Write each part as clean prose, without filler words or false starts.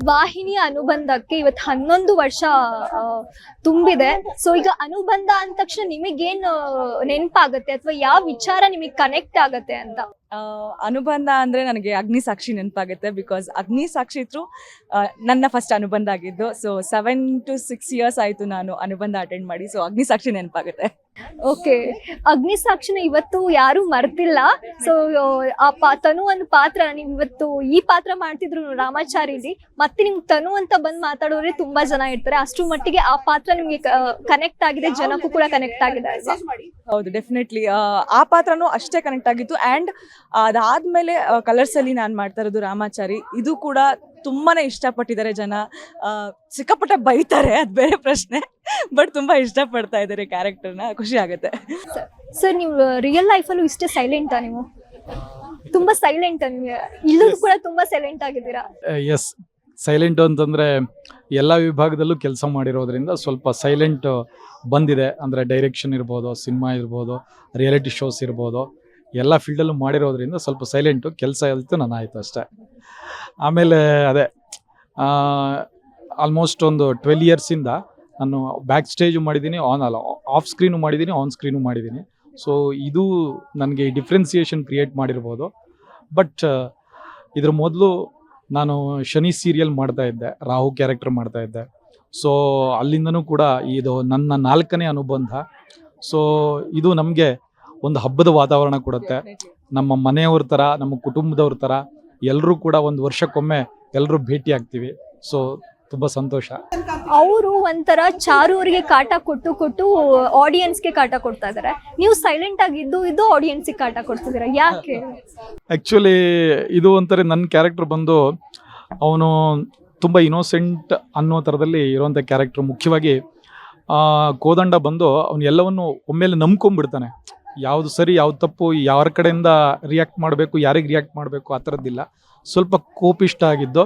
ವಾಹಿನಿಯ ಅನುಬಂಧಕ್ಕೆ ಇವತ್ತು 11 ವರ್ಷ ಆ, ತುಂಬಿದೆ. ಸೊ ಈಗ ಅನುಬಂಧ ಅಂದ ತಕ್ಷಣ ನಿಮಗೇನು ನೆನಪಾಗತ್ತೆ ಅಥವಾ ಯಾವ ವಿಚಾರ ನಿಮಗೆ ಕನೆಕ್ಟ್ ಆಗತ್ತೆ ಅಂತ? ಅನುಬಂಧ ಅಂದರೆ ನನಗೆ ಅಗ್ನಿ ಸಾಕ್ಷಿ ನೆನಪಾಗುತ್ತೆ. ಬಿಕಾಸ್ ಅಗ್ನಿ ಸಾಕ್ಷಿ ಥ್ರೂ ನನ್ನ ಫಸ್ಟ್ ಅನುಬಂಧ ಆಗಿದ್ದು. ಸೊ 7 to 6 years ಆಯಿತು ನಾನು ಅನುಬಂಧ ಅಟೆಂಡ್ ಮಾಡಿ. ಸೊ ಅಗ್ನಿ ಸಾಕ್ಷಿ ನೆನಪಾಗುತ್ತೆ. ಓಕೆ, ಅಗ್ನಿ ಸಾಕ್ಷಿನ ಇವತ್ತು ಯಾರು ಮರ್ತಿಲ್ಲ. ಸೊ ತನು ಒಂದು ಪಾತ್ರ ನೀವು ಇವತ್ತು ಈ ಪಾತ್ರ ಮಾಡ್ತಿದ್ರು ರಾಮಾಚಾರಿಲಿ, ಮತ್ತೆ ನಿಮ್ಗೆ ತನು ಅಂತ ಬಂದು ಮಾತಾಡೋರೆ ತುಂಬಾ ಜನ ಇರ್ತಾರೆ. ಅಷ್ಟು ಮಟ್ಟಿಗೆ ಆ ಪಾತ್ರ ನಿಮ್ಗೆ ಕನೆಕ್ಟ್ ಆಗಿದೆ, ಜನಕ್ಕೂ ಕೂಡ ಕನೆಕ್ಟ್ ಆಗಿದೆ ಅಲ್ವಾ? ಹೌದು, ಡೆಫಿನೆಟ್ಲಿ ಆ ಪಾತ್ರನೂ ಅಷ್ಟೇ ಕನೆಕ್ಟ್ ಆಗಿತ್ತು. ಆ್ಯಂಡ್ ಅದಾದ್ಮೇಲೆ ಕಲರ್ಸ್ ಅಲ್ಲಿ ನಾನು ಮಾಡ್ತಾ ಇರೋದು ರಾಮಾಚಾರಿ, ಇದು ಕೂಡ ತುಂಬಾನೇ ಇಷ್ಟಪಟ್ಟಿದ್ದಾರೆ ಜನ. ಸಿಕ್ಕಾಪಟ್ಟೆ ಬೈತಾರೆ, ಅದು ಬೇರೆ ಪ್ರಶ್ನೆ, ಬಟ್ ತುಂಬಾ ಇಷ್ಟಪಡ್ತಾ ಇದ್ದಾರೆ ಕ್ಯಾರೆಕ್ಟರ್ನ. ಖುಷಿ ಆಗುತ್ತೆ. ಸರ್, ನೀವು ರಿಯಲ್ ಲೈಫಲ್ಲೂ ಇಷ್ಟೇ ಸೈಲೆಂಟಾ? ನೀವು ತುಂಬಾ ಸೈಲೆಂಟ್, ನಿಮಗೆ ಇಲ್ಲೂ ಕೂಡ ತುಂಬಾ ಸೈಲೆಂಟ್ ಆಗಿದ್ದೀರಾ. ಎಸ್, ಸೈಲೆಂಟು ಅಂತಂದರೆ ಎಲ್ಲ ವಿಭಾಗದಲ್ಲೂ ಕೆಲಸ ಮಾಡಿರೋದ್ರಿಂದ ಸ್ವಲ್ಪ ಸೈಲೆಂಟ್ ಬಂದಿದೆ. ಅಂದರೆ ಡೈರೆಕ್ಷನ್ ಇರ್ಬೋದು, ಸಿನಿಮಾ ಇರ್ಬೋದು, ರಿಯಾಲಿಟಿ ಶೋಸ್ ಇರ್ಬೋದು, ಎಲ್ಲ ಫೀಲ್ಡಲ್ಲೂ ಮಾಡಿರೋದ್ರಿಂದ ಸ್ವಲ್ಪ ಸೈಲೆಂಟು. ಕೆಲಸ ಆಯಿತು, ನಾನು ಆಯಿತು ಅಷ್ಟೇ. ಆಮೇಲೆ ಅದೇ ಆಲ್ಮೋಸ್ಟ್ ಒಂದು 12 yearsಯಿಂದ ನಾನು ಬ್ಯಾಕ್ ಸ್ಟೇಜು ಮಾಡಿದ್ದೀನಿ, ಆಫ್ ಸ್ಕ್ರೀನು ಮಾಡಿದ್ದೀನಿ, ಆನ್ ಸ್ಕ್ರೀನು ಮಾಡಿದ್ದೀನಿ. ಸೊ ಇದು ನನಗೆ ಡಿಫ್ರೆನ್ಸಿಯೇಷನ್ ಕ್ರಿಯೇಟ್ ಮಾಡಿರ್ಬೋದು. ಬಟ್ ಇದ್ರ ಮೊದಲು ನಾನು ಶನಿ ಸೀರಿಯಲ್ ಮಾಡ್ತಾ ಇದ್ದೆ, ರಾಹು ಕ್ಯಾರೆಕ್ಟರ್ ಮಾಡ್ತಾ ಇದ್ದೆ. ಸೊ ಅಲ್ಲಿಂದನೂ ಕೂಡ ಇದು ನನ್ನ 4ನೇ ಅನುಬಂಧ. ಸೊ ಇದು ನಮಗೆ ಒಂದು ಹಬ್ಬದ ವಾತಾವರಣ ಕೊಡುತ್ತೆ. ನಮ್ಮ ಮನೆಯವ್ರ ಥರ, ನಮ್ಮ ಕುಟುಂಬದವ್ರ ಥರ ಎಲ್ಲರೂ ಕೂಡ ಒಂದು ವರ್ಷಕ್ಕೊಮ್ಮೆ ಎಲ್ಲರೂ ಭೇಟಿ ಆಗ್ತೀವಿ. ಸೊ ತುಂಬ ಸಂತೋಷ. ಅವರು ಒಂಥರ ಚಾರು ಅವರಿಗೆ ಕಾಟ ಕೊಟ್ಟು ಆಡಿಯನ್ಸ್ಗೆ ಕಾಟ ಕೊಡ್ತಾ ಇದಾರೆ. ನೀವು ಸೈಲೆಂಟ್ ಆಗಿದ್ದು ಆಡಿಯನ್ಸ್ಗೆ ಕಾಟ ಕೊಡ್ತಿದ್ದೀರಾ, ಯಾಕೆ? ಆ್ಯಕ್ಚುಲಿ ಇದು ಒಂಥರ ನನ್ನ ಕ್ಯಾರೆಕ್ಟರ್ ಬಂದು ಅವನು ತುಂಬ ಇನೋಸೆಂಟ್ ಅನ್ನೋ ಥರದಲ್ಲಿ ಇರೋವಂಥ ಕ್ಯಾರೆಕ್ಟರ್. ಮುಖ್ಯವಾಗಿ ಕೋದಂಡ ಬಂದು ಅವನು ಎಲ್ಲವನ್ನು ಒಮ್ಮೆಲೆ ನಂಬ್ಕೊಂಡ್ಬಿಡ್ತಾನೆ. ಯಾವುದು ಸರಿ, ಯಾವ್ದು ತಪ್ಪು, ಯಾರ ಕಡೆಯಿಂದ ರಿಯಾಕ್ಟ್ ಮಾಡಬೇಕು, ಯಾರಿಗೆ ರಿಯಾಕ್ಟ್ ಮಾಡಬೇಕು ಆ ಥರದ್ದಿಲ್ಲ. ಸ್ವಲ್ಪ ಕೋಪಿಷ್ಟ ಆಗಿದ್ದು,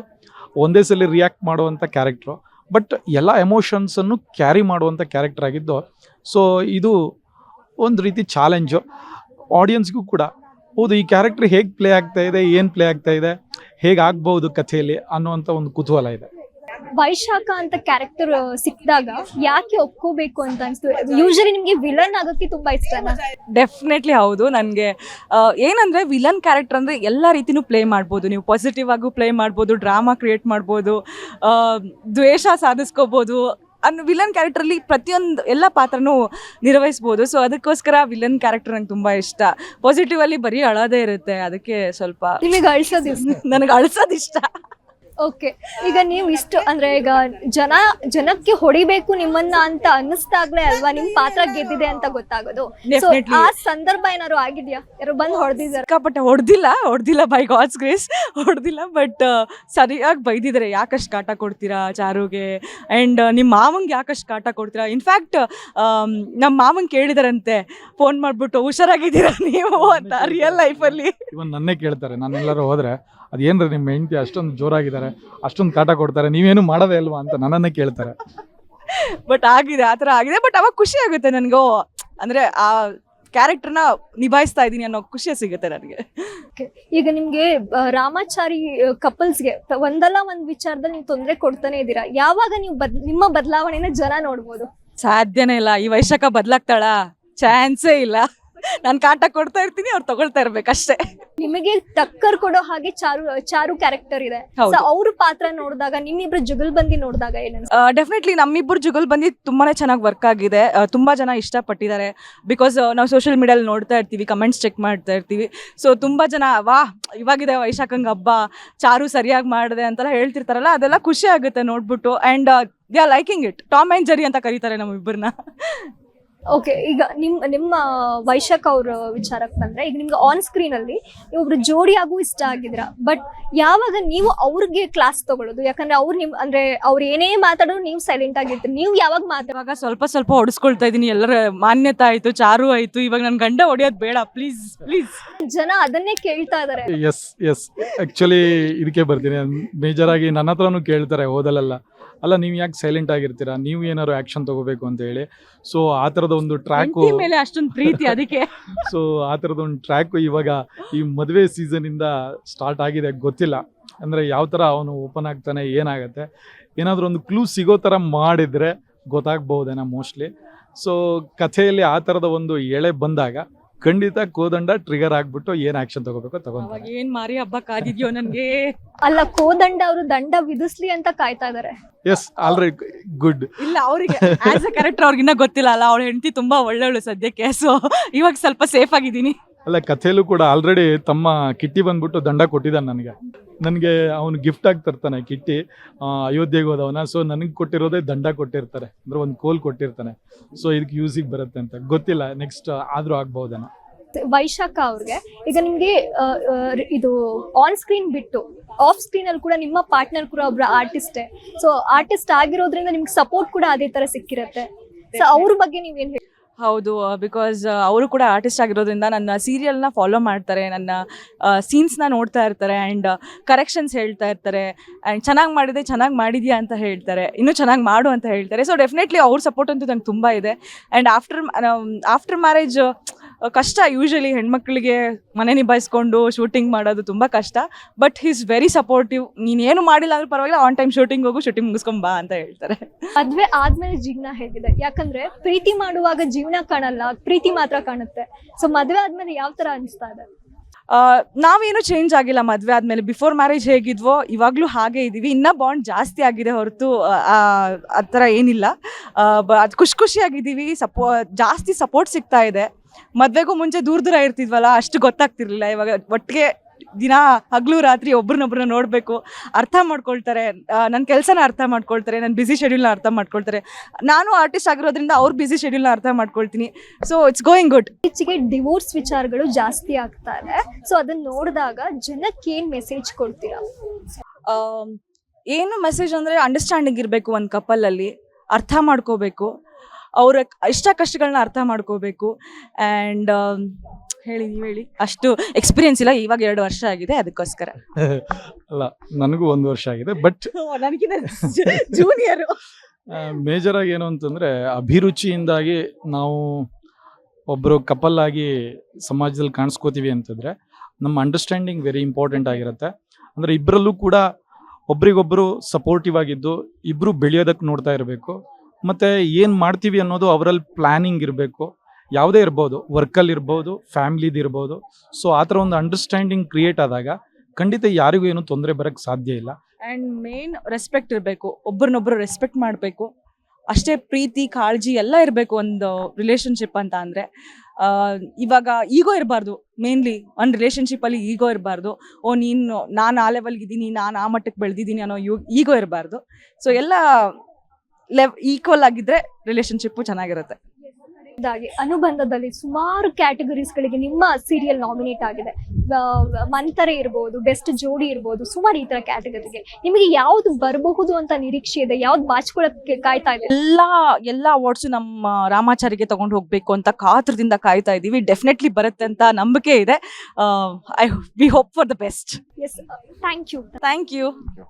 ಒಂದೇ ಸಲ ರಿಯಾಕ್ಟ್ ಮಾಡುವಂಥ ಕ್ಯಾರೆಕ್ಟ್ರು. ಬಟ್ ಎಲ್ಲ ಎಮೋಷನ್ಸನ್ನು ಕ್ಯಾರಿ ಮಾಡುವಂಥ ಕ್ಯಾರೆಕ್ಟರ್ ಆಗಿದ್ದು. ಸೊ ಇದು ಒಂದು ರೀತಿ ಚಾಲೆಂಜು ಆಡಿಯನ್ಸ್ಗೂ ಕೂಡ. ಹೌದು, ಈ ಕ್ಯಾರೆಕ್ಟರ್ ಹೇಗೆ ಪ್ಲೇ ಆಗ್ತಾ ಇದೆ, ಏನು ಪ್ಲೇ ಆಗ್ತಾ ಇದೆ, ಹೇಗೆ ಆಗ್ಬೋದು ಕಥೆಯಲ್ಲಿ ಅನ್ನುವಂಥ ಒಂದು ಕುತೂಹಲ ಇದೆ. ವೈಶಾಖ ಅಂತ ಕ್ಯಾರೆಕ್ಟರ್ ಸಿಕ್ಕಿದಾಗ ಯಾಕೆ ಒಪ್ಕೋಬೇಕು ಅಂತ ಅನ್ಸ್ತು? ಯೂಶಲಿ ನಿಮ್ಗೆ ವಿಲನ್ ಆಗೋಕ್ಕೆ ತುಂಬಾ ಇಷ್ಟನಾ? ಡೆಫಿನೆಟ್ಲಿ ಹೌದು. ನನಗೆ ಏನಂದರೆ ವಿಲನ್ ಕ್ಯಾರೆಕ್ಟರ್ ಅಂದರೆ ಎಲ್ಲ ರೀತಿಯೂ ಪ್ಲೇ ಮಾಡ್ಬೋದು. ನೀವು ಪಾಸಿಟಿವ್ ಆಗೂ ಪ್ಲೇ ಮಾಡ್ಬೋದು, ಡ್ರಾಮಾ ಕ್ರಿಯೇಟ್ ಮಾಡ್ಬೋದು, ದ್ವೇಷ ಸಾಧಿಸ್ಕೋಬೋದು. ವಿಲನ್ ಕ್ಯಾರೆಕ್ಟ್ರಲ್ಲಿ ಪ್ರತಿಯೊಂದು ಎಲ್ಲ ಪಾತ್ರನೂ ನಿರ್ವಹಿಸ್ಬೋದು. ಸೊ ಅದಕ್ಕೋಸ್ಕರ ವಿಲನ್ ಕ್ಯಾರೆಕ್ಟರ್ ನಂಗೆ ತುಂಬ ಇಷ್ಟ. ಪಾಸಿಟಿವಲ್ಲಿ ಬರೀ ಅಳೋದೇ ಇರುತ್ತೆ, ಅದಕ್ಕೆ ಸ್ವಲ್ಪ ನಿಮಗೆ ಅಳ್ಸೋದು ನನಗೆ ಅಳ್ಸೋದು ಇಷ್ಟ. ಓಕೆ, ಈಗ ನೀವು ಇಷ್ಟು ಅಂದ್ರೆ ಈಗ ಜನಕ್ಕೆ ಹೊಡಿಬೇಕು ನಿಮ್ಮನ್ನ ಅಂತ ಅನ್ನಿಸ್ದಾಗ್ಲೇ ಅಲ್ವಾ ನಿಮ್ ಪಾತ್ರ ಗೆದ್ದಿದೆ ಅಂತ ಗೊತ್ತಾಗೋದು. So, ಆ ಸಂದರ್ಭ ಏನಾದ್ರು ಆಗಿದ್ಯಾ? ಯಾರು ಬಂದು ಹೊಡೆದಿದ್ದಾರೆ? ಸಿಕ್ಕಾಪಟ್ಟೆ ಹೊಡೆದಿಲ್ಲ, ಬೈ ಗಾಡ್ಸ್ ಗ್ರೇಸ್ ಹೊಡೆದಿಲ್ಲ. ಬಟ್ ಸರಿಯಾಗಿ ಬೈದಿದ್ದಾರೆ. ಯಾಕಷ್ಟು ಕಾಟ ಕೊಡ್ತೀರಾ ಚಾರುಗೆ, ಆ್ಯಂಡ್ ನಿಮ್ಮ ಮಾವಂಗೆ ಯಾಕಷ್ಟು ಕಾಟ ಕೊಡ್ತೀರಾ. ಇನ್ಫ್ಯಾಕ್ಟ್ ನಮ್ಮ ಮಾವಂಗೆ ಕೇಳಿದಾರಂತೆ ಫೋನ್ ಮಾಡಿಬಿಟ್ಟು, ಹುಷಾರಾಗಿದ್ದೀರಾ ನೀವು ಅಂತ. ರಿಯಲ್ ಲೈಫಲ್ಲಿ ಇವನ್ ನನ್ನೇ ಕೇಳ್ತಾರೆ, ನಾನೆಲ್ಲರೂ ಹೋದರೆ ಅದೇನ್ರಿ ನಿಮ್ಮ ಹೆಂಡತಿ ಅಷ್ಟೊಂದು ಜೋರಾಗಿದ್ದಾರೆ, ಅಷ್ಟೊಂದು ಕಾಟ ಕೊಡ್ತಾರೆ, ನೀವೇನು ಮಾಡೋದೇ ಅಲ್ವಾ ಅಂತ ನನ್ನನ್ನೇ ಕೇಳ್ತಾರೆ. ಬಟ್ ಆಗಿದೆ, ಆ ಥರ ಆಗಿದೆ. ಬಟ್ ಅವಾಗ ಖುಷಿ ಆಗುತ್ತೆ ನನಗೂ, ಅಂದರೆ ಆ ಕ್ಯಾರೆಕ್ಟರ್ನ ನಿಭಾಯಿಸ್ತಾ ಇದ್ದೀನಿ ಅನ್ನೋ ಖುಷಿ ಸಿಗುತ್ತೆ ನನಗೆ. ಈಗ ನಿಮ್ಗೆ ರಾಮಾಚಾರಿ ಕಪಲ್ಸ್ಗೆ ಒಂದಲ್ಲ ಒಂದ್ ವಿಚಾರದಲ್ಲಿ ನೀವು ತೊಂದರೆ ಕೊಡ್ತಾನೆ ಇದ್ದೀರಾ. ಯಾವಾಗ ನೀವು ನಿಮ್ಮ ಬದಲಾವಣೆನ ಜನ ನೋಡ್ಬೋದು? ಸಾಧ್ಯನೇ ಇಲ್ಲ. ಈ ವೈಶಾಖ ಬದಲಾಗ್ತಾಳ? ಚಾನ್ಸೇ ಇಲ್ಲ. ನಾನು ಕಾಟ ಕೊಡ್ತಾ ಇರ್ತೀನಿ, ಅವ್ರು ತಗೊಳ್ತಾ ಇರ್ಬೇಕಷ್ಟೇ. ನಿಮಗೆ ಟಕ್ಕರ್ ಕೊಡೋ ಹಾಗೆ ಚಾರು ಕ್ಯಾರೆಕ್ಟರ್ ಇದೆ. ಅವ್ರ ಪಾತ್ರ ನೋಡಿದಾಗ, ನಿಮ್ಮಿಬ್ರು ಜುಗಲ್ಬಂದಿ ನೋಡಿದಾಗ ಏನು? ಡೆಫಿನೆಟ್ಲಿ ನಮ್ಮಿಬ್ಬರು ಜುಗಲ್ಬಂದಿ ತುಂಬಾನೇ ಚೆನ್ನಾಗಿ ವರ್ಕ್ ಆಗಿದೆ. ತುಂಬಾ ಜನ ಇಷ್ಟಪಟ್ಟಿದ್ದಾರೆ. ಬಿಕಾಸ್ ನಾವು ಸೋಷಿಯಲ್ ಮೀಡಿಯಲ್ಲಿ ನೋಡ್ತಾ ಇರ್ತೀವಿ, ಕಮೆಂಟ್ಸ್ ಚೆಕ್ ಮಾಡ್ತಾ ಇರ್ತೀವಿ. ಸೊ ತುಂಬಾ ಜನ ವಾ ಇವಾಗಿದೆ ವೈಶಾಖಂಗೆ ಹಬ್ಬ, ಚಾರು ಸರಿಯಾಗಿ ಮಾಡಿದೆ ಅಂತೆಲ್ಲ ಹೇಳ್ತಿರ್ತಾರಲ್ಲ, ಅದೆಲ್ಲ ಖುಷಿ ಆಗುತ್ತೆ ನೋಡ್ಬಿಟ್ಟು. And they are liking it. Tom and Jerry ಅಂತ ಕರೀತಾರೆ ನಮ್ಮಿಬ್ಬರನ್ನ. ಓಕೆ, ಈಗ ನಿಮ್ಮ ವೈಶಾಖ ಅವ್ರ ವಿಚಾರಕ್ಕೆ ಬಂದ್ರೆ, ಈಗ ನಿಮ್ಗೆ ಆನ್ ಸ್ಕ್ರೀನ್ ಅಲ್ಲಿ ಒಬ್ರು ಜೋಡಿಯಾಗೂ ಇಷ್ಟ ಆಗಿದ್ದೀರಾ. ಬಟ್ ಯಾವಾಗ ನೀವು ಅವ್ರಿಗೆ ಕ್ಲಾಸ್ ತಗೊಳ್ಳೋದು? ಯಾಕಂದ್ರೆ ಅವ್ರು ಏನೇ ಮಾತಾಡೋರು ನೀವು ಸೈಲೆಂಟ್ ಆಗಿರ್ತೀರಿ. ನೀವು ಯಾವಾಗ ಮಾತಾಡುವಾಗ ಸ್ವಲ್ಪ ಹೊಡಿಸ್ಕೊಳ್ತಾ ಇದ್ದೀನಿ. ಎಲ್ಲರ ಮಾನ್ಯತೆ ಆಯ್ತು, ಚಾರು ಆಯ್ತು, ಇವಾಗ ನನ್ನ ಗಂಡ ಹೊಡಿಯೋದು ಬೇಡ ಪ್ಲೀಸ್. ಜನ ಅದನ್ನೇ ಕೇಳ್ತಾ ಇದಾರೆ. ಎಸ್ ಆ್ಯಕ್ಚುಲಿ ಇದಕ್ಕೆ ಬರ್ತೀನಿ. ಮೇಜರ್ ಆಗಿ ನನ್ನ ಹತ್ರನೂ ಕೇಳ್ತಾರೆ ಹೋದಲೆಲ್ಲ, ಅಲ್ಲ ನೀವು ಯಾಕೆ ಸೈಲೆಂಟ್ ಆಗಿರ್ತೀರಾ, ನೀವು ಏನಾದ್ರು ಆ್ಯಕ್ಷನ್ ತಗೋಬೇಕು ಅಂತ ಹೇಳಿ. ಸೊ ಆ ಥರದ ಒಂದು ಟ್ರ್ಯಾಕು ಮೇಲೆ ಅಷ್ಟೊಂದು ಪ್ರೀತಿ ಅದಕ್ಕೆ. ಸೊ ಆ ಥರದ ಒಂದು ಟ್ರ್ಯಾಕು ಇವಾಗ ಈ ಮದುವೆ ಸೀಸನಿಂದ ಸ್ಟಾರ್ಟ್ ಆಗಿದೆ ಗೊತ್ತಿಲ್ಲ. ಅಂದರೆ ಯಾವ ಥರ ಅವನು ಓಪನ್ ಆಗ್ತಾನೆ ಏನಾಗುತ್ತೆ, ಏನಾದರೂ ಒಂದು ಕ್ಲೂ ಸಿಗೋ ಥರ ಮಾಡಿದರೆ ಗೊತ್ತಾಗ್ಬೋದೇನೋ ಮೋಸ್ಟ್ಲಿ. ಸೊ ಕಥೆಯಲ್ಲಿ ಆ ಥರದ ಒಂದು ಎಳೆ ಬಂದಾಗ ಖಂಡಿತ ಕೋದಂಡ ಟ್ರಿಗರ್ ಆಗ್ಬಿಟ್ಟು ಏನು ಆ್ಯಕ್ಷನ್ ತಗೋಬೇಕೋ ಅವಾಗ ತಗೊಂತಾರೆ. ಏನ್ ಮಾರಿ ಹಬ್ಬ ಕಾದಿದ್ಯೋ ನನ್ಗೆ. ಅಲ್ಲ, ಕೋದಂಡ ಅವರು ದಂಡ ವಿಧಿಸ್ಲಿ ಅಂತ ಕಾಯ್ತಾ ಇದಾರೆ. Yes, already good. ಇಲ್ಲ, ಅವರಿಗೆ ಆಸ್ ಅ ಕ್ಯಾರೆಕ್ಟರ್ ಅವ್ರಿಗಿನ್ನ ಗೊತ್ತಿಲ್ಲ ಅಲ್ಲ, ಅವಳ ಹೆಂಡತಿ ತುಂಬಾ ಒಳ್ಳೆಯವಳು ಸದ್ಯಕ್ಕೆ. ಸೊ ಇವಾಗ ಸ್ವಲ್ಪ ಸೇಫ್ ಆಗಿದ್ದೀನಿ. ಅಲ್ಲ, ಕಥೆಯಲ್ಲೂ ಕೂಡ ಆಲ್ರೆಡಿ ತಮ್ಮ ಕಿಟ್ಟಿ ಬಂದ್ಬಿಟ್ಟು ದಂಡ ಕೊಟ್ಟಿದ್ದಾನೆ ನನಗೆ ಅವನು ಗಿಫ್ಟ್ ಆಗಿ ತರ್ತಾನೆ ಕಿಟ್ಟಿ, ಅಯೋಧ್ಯೆಗೆ ಹೋದವನ. ಸೊ ನನಗೆ ಕೊಟ್ಟಿರೋದೇ ದಂಡ ಕೊಟ್ಟಿರ್ತಾರೆ, ಅಂದರೆ ಒಂದು ಕೋಲ್ ಕೊಟ್ಟಿರ್ತಾನೆ. ಸೊ ಇದಕ್ಕೆ ಯೂಸಿಗೆ ಬರುತ್ತೆ ಅಂತ ಗೊತ್ತಿಲ್ಲ, ನೆಕ್ಸ್ಟ್ ಆದರೂ ಆಗ್ಬಹುದೇನೋ. ವೈಶಾಖ ಅವ್ರಿಗೆ ಈಗ ನಿಮ್ಗೆ ಇದು ಆನ್ ಸ್ಕ್ರೀನ್ ಬಿಟ್ಟು ಆಫ್ ಸ್ಕ್ರೀನ್ ಅಲ್ಲಿ ಕೂಡ ನಿಮ್ಮ ಪಾರ್ಟ್ನರ್ ಕೂಡ ಒಬ್ರು ಆರ್ಟಿಸ್ಟೇ. ಸೊ ಆರ್ಟಿಸ್ಟ್ ಆಗಿರೋದ್ರಿಂದ ನಿಮ್ಗೆ ಸಪೋರ್ಟ್ ಕೂಡ ಅದೇ ತರ ಸಿಕ್ಕಿರತ್ತೆ. ಸೊ ಅವ್ರ ಬಗ್ಗೆ ನೀವೇನ್ ಹೇಳಿ? ಹೌದು, ಬಿಕಾಸ್ ಅವರು ಕೂಡ ಆರ್ಟಿಸ್ಟ್ ಆಗಿರೋದ್ರಿಂದ ನನ್ನ ಸೀರಿಯಲ್ನ ಫಾಲೋ ಮಾಡ್ತಾರೆ, ನನ್ನ ಸೀನ್ಸ್ನ ನೋಡ್ತಾ ಇರ್ತಾರೆ ಆ್ಯಂಡ್ ಕರೆಕ್ಷನ್ಸ್ ಹೇಳ್ತಾ ಇರ್ತಾರೆ ಆ್ಯಂಡ್ ಚೆನ್ನಾಗಿ ಮಾಡಿದೆ, ಚೆನ್ನಾಗಿ ಮಾಡಿದ್ಯಾ ಅಂತ ಹೇಳ್ತಾರೆ, ಇನ್ನೂ ಚೆನ್ನಾಗಿ ಮಾಡು ಅಂತ ಹೇಳ್ತಾರೆ. ಸೊ ಡೆಫಿನೆಟ್ಲಿ ಅವ್ರ ಸಪೋರ್ಟ್ ಅಂತೂ ನಂಗೆ ತುಂಬ ಇದೆ. ಆ್ಯಂಡ್ ಆಫ್ಟರ್ ಮ್ಯಾರೇಜ್ ಕಷ್ಟ, ಯೂಶಲಿ ಹೆಣ್ಮಕ್ಳಿಗೆ ಮನೆ ನಿಭಾಯಿಸ್ಕೊಂಡು ಶೂಟಿಂಗ್ ಮಾಡೋದು ತುಂಬ ಕಷ್ಟ. But he is very supportive. ನೀನೇನು ಮಾಡಿಲ್ಲ ಅಂದ್ರೆ ಪರವಾಗಿಲ್ಲ, ಆನ್ ಟೈಮ್ ಶೂಟಿಂಗ್ ಹೋಗು, ಶೂಟಿಂಗ್ ಮುಗಿಸ್ಕೊಂಡ್ ಬಾ ಅಂತ ಹೇಳ್ತಾರೆ. ಮದ್ವೆ ಆದ್ಮೇಲೆ ಜೀವನ ಹೇಗಿದೆ? ಯಾಕಂದ್ರೆ ಪ್ರೀತಿ ಮಾಡುವಾಗ ಜೀವನ ಕಾಣಲ್ಲ, ಪ್ರೀತಿ ಮಾತ್ರ ಕಾಣುತ್ತೆ. ಸೊ ಮದ್ವೆ ಆದ್ಮೇಲೆ ಯಾವ ತರ ಅನಿಸ್ತಾ ಇದೆ? ನಾವೇನು ಚೇಂಜ್ ಆಗಿಲ್ಲ ಮದುವೆ ಆದಮೇಲೆ. ಬಿಫೋರ್ ಮ್ಯಾರೇಜ್ ಹೇಗಿದ್ವೋ ಇವಾಗಲೂ ಹಾಗೆ ಇದ್ದೀವಿ. ಇನ್ನೂ ಬಾಂಡ್ ಜಾಸ್ತಿ ಆಗಿದೆ ಹೊರತು ಆ ಥರ ಏನಿಲ್ಲ. ಅದು ಖುಷಿಯಾಗಿದ್ದೀವಿ. ಜಾಸ್ತಿ ಸಪೋರ್ಟ್ ಸಿಗ್ತಾ ಇದೆ. ಮದುವೆಗೂ ಮುಂಚೆ ದೂರ ಇರ್ತಿದ್ವಲ್ಲ, ಅಷ್ಟು ಗೊತ್ತಾಗ್ತಿರ್ಲಿಲ್ಲ. ಇವಾಗ ಒಟ್ಟಿಗೆ ದಿನ ಹಗಲು ರಾತ್ರಿ ಒಬ್ರನ್ನೊಬ್ರನ್ನ ನೋಡಬೇಕು, ಅರ್ಥ ಮಾಡ್ಕೊಳ್ತಾರೆ, ನನ್ನ ಕೆಲಸನ ಅರ್ಥ ಮಾಡ್ಕೊಳ್ತಾರೆ, ನನ್ನ ಬ್ಯುಸಿ ಶೆಡ್ಯೂಲ್ನ ಅರ್ಥ ಮಾಡ್ಕೊಳ್ತಾರೆ. ನಾನು ಆರ್ಟಿಸ್ಟ್ ಆಗಿರೋದ್ರಿಂದ ಅವ್ರ ಬ್ಯುಸಿ ಶೆಡ್ಯೂಲ್ನ ಅರ್ಥ ಮಾಡ್ಕೊಳ್ತೀನಿ. So it's going good. ಇತ್ತೀಚೆಗೆ ಡಿವೋರ್ಸ್ ವಿಚಾರಗಳು ಜಾಸ್ತಿ ಆಗ್ತಾ ಇದೆ. ಸೊ ಅದನ್ನ ನೋಡಿದಾಗ ಜನಕ್ಕೆ ಏನ್ ಮೆಸೇಜ್ ಕೊಡ್ತೀರಾ? ಏನು ಮೆಸೇಜ್ ಅಂದರೆ ಅಂಡರ್ಸ್ಟ್ಯಾಂಡಿಂಗ್ ಇರಬೇಕು, ಒಂದು ಕಪಲಲ್ಲಿ ಅರ್ಥ ಮಾಡ್ಕೋಬೇಕು, ಅವರ ಇಷ್ಟ ಕಷ್ಟಗಳನ್ನ ಅರ್ಥ ಮಾಡ್ಕೋಬೇಕು. ಆ್ಯಂಡ್ ಹೇಳಿ ಅಷ್ಟು ಎಕ್ಸ್ಪೀರಿಯನ್ಸ್ ಇಲ್ಲ, ಇವಾಗ 2 ವರ್ಷ ಆಗಿದೆ ಅದಕ್ಕೋಸ್ಕರ. ಅಲ್ಲ, ನನಗೂ 1 ವರ್ಷ ಆಗಿದೆ. ಬಟ್ ನನಗಿಂತ ಜೂನಿಯರು. ಮೇಜರ್ ಆಗಿ ಏನು ಅಂತಂದರೆ, ಅಭಿರುಚಿಯಿಂದಾಗಿ ನಾವು ಒಬ್ಬರು ಕಪಲ್ ಆಗಿ ಸಮಾಜದಲ್ಲಿ ಕಾಣಿಸ್ಕೋತೀವಿ ಅಂತಂದರೆ ನಮ್ಮ ಅಂಡರ್ಸ್ಟ್ಯಾಂಡಿಂಗ್ ವೆರಿ ಇಂಪಾರ್ಟೆಂಟ್ ಆಗಿರುತ್ತೆ. ಅಂದರೆ ಇಬ್ಬರಲ್ಲೂ ಕೂಡ ಒಬ್ರಿಗೊಬ್ಬರು ಸಪೋರ್ಟಿವ್ ಆಗಿದ್ದು ಇಬ್ಬರು ಬೆಳೆಯೋದಕ್ಕೆ ನೋಡ್ತಾ ಇರಬೇಕು. ಮತ್ತು ಏನು ಮಾಡ್ತೀವಿ ಅನ್ನೋದು ಅವರಲ್ಲಿ ಪ್ಲ್ಯಾನಿಂಗ್ ಇರಬೇಕು. ಯಾವುದೇ ಇರ್ಬೋದು, ವರ್ಕಲ್ಲಿ ಇರ್ಬೋದು, ಫ್ಯಾಮ್ಲಿದು ಇರ್ಬೋದು. ಸೊ ಆ ಥರ ಒಂದು ಅಂಡರ್ಸ್ಟ್ಯಾಂಡಿಂಗ್ ಕ್ರಿಯೇಟ್ ಆದಾಗ ಖಂಡಿತ ಯಾರಿಗೂ ಏನು ತೊಂದರೆ ಬರೋಕ್ಕೆ ಸಾಧ್ಯ ಇಲ್ಲ. ಆ್ಯಂಡ್ ಮೇನ್ ರೆಸ್ಪೆಕ್ಟ್ ಇರಬೇಕು, ಒಬ್ರನ್ನೊಬ್ರು ರೆಸ್ಪೆಕ್ಟ್ ಮಾಡಬೇಕು. ಅಷ್ಟೇ ಪ್ರೀತಿ ಕಾಳಜಿ ಎಲ್ಲ ಇರಬೇಕು ಒಂದು ರಿಲೇಷನ್ಶಿಪ್ ಅಂತ ಅಂದರೆ. ಇವಾಗ ಈಗೋ ಇರಬಾರ್ದು. ಮೇನ್ಲಿ ಒಂದು ರಿಲೇಷನ್ಶಿಪ್ಪಲ್ಲಿ ಈಗೋ ಇರಬಾರ್ದು. ನಾನು ಆ ಲೆವೆಲ್ಗಿದ್ದೀನಿ, ನಾನು ಆ ಮಟ್ಟಕ್ಕೆ ಬೆಳೆದಿದ್ದೀನಿ ಅನ್ನೋ ಈಗೋ ಇರಬಾರ್ದು. ಸೊ ಎಲ್ಲ ಈಕ್ವಲ್ ಆಗಿದ್ರೆ ರಿಲೇಷನ್ಶಿಪ್ಪು ಚೆನ್ನಾಗಿರುತ್ತೆ. ಇದಾಗಿ ಅನುಬಂಧದಲ್ಲಿ ಸುಮಾರು ಕ್ಯಾಟಗರೀಸ್ಗಳಿಗೆ ನಿಮ್ಮ ಸೀರಿಯಲ್ ನಾಮಿನೇಟ್ ಆಗಿದೆ. ಮಂತರೆ ಇರ್ಬೋದು, ಬೆಸ್ಟ್ ಜೋಡಿ ಇರ್ಬೋದು, ಸುಮಾರು ಈ ತರ ಕ್ಯಾಟಗರಿಗೆ ನಿಮಗೆ ಯಾವ್ದು ಬರಬಹುದು ಅಂತ ನಿರೀಕ್ಷೆ ಇದೆ? ಯಾವ್ದು ಬಾಚ್ಕೊಳಕ್ಕೆ ಕಾಯ್ತಾ ಇದೆ? ಎಲ್ಲ ಅವಾರ್ಡ್ಸು ನಮ್ಮ ರಾಮಾಚಾರಿಗೆ ತಗೊಂಡು ಹೋಗ್ಬೇಕು ಅಂತ ಕಾತ್ರದಿಂದ ಕಾಯ್ತಾ ಇದ್ದೀವಿ. ಡೆಫಿನೆಟ್ಲಿ ಬರುತ್ತೆ ಅಂತ ನಂಬಿಕೆ ಇದೆ. We hope for the best. Yes, thank you. Thank you.